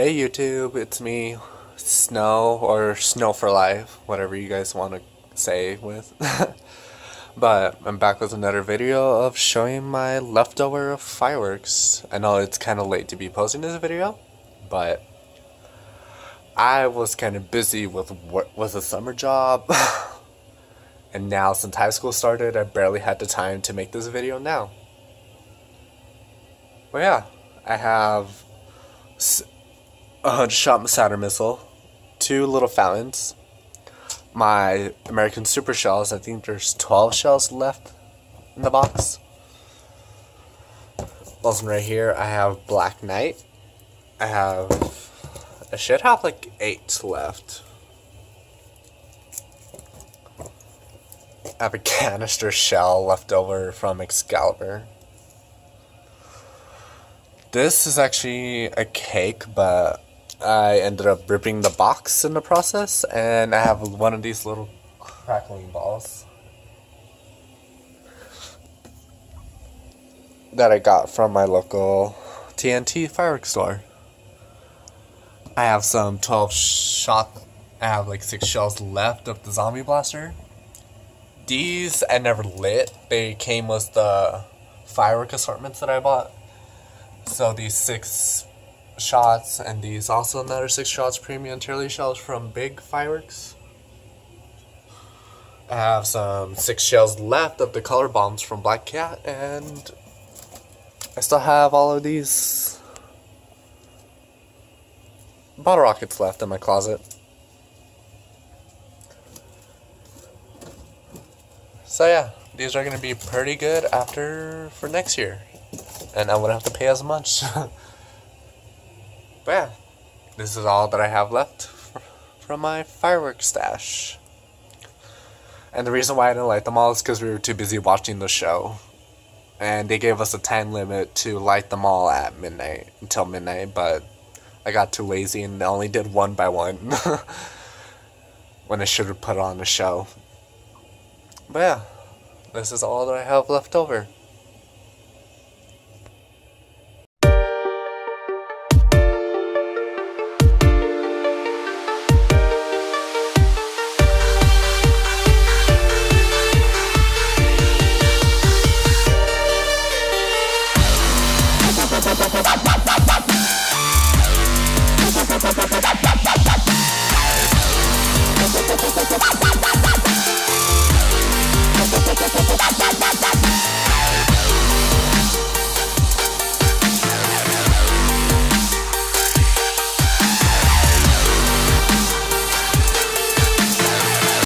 Hey YouTube, it's me, Snow, or Snow for Life, whatever you guys want to say with. But I'm back with another video of showing my leftover fireworks. I know it's kind of late to be posting this video, but I was kind of busy with a summer job. And now since high school started, I barely had the time to make this video now. But yeah, I have a 100-shot Saturn missile, 2 little fountains, my American super shells. I think there's 12 shells left in the box. Also right here, I have Black Knight. I should have like 8 left. I have a canister shell left over from Excalibur. This is actually a cake, but I ended up ripping the box in the process, and I have one of these little crackling balls that I got from my local TNT fireworks store. I have some 12 shot. I have like 6 shells left of the zombie blaster. These I never lit. They came with the firework assortments that I bought. So these 6 shots, and these also another 6 shots premium Turley shells from Big Fireworks. I have some 6 shells left of the color bombs from Black Cat, and I still have all of these bottle rockets left in my closet. So yeah, these are going to be pretty good for next year. And I wouldn't have to pay as much. But yeah, this is all that I have left from my fireworks stash. And the reason why I didn't light them all is because we were too busy watching the show. And they gave us a time limit to light them all at midnight, until midnight, but I got too lazy and only did one by one. When I should have put on the show. But yeah, this is all that I have left over.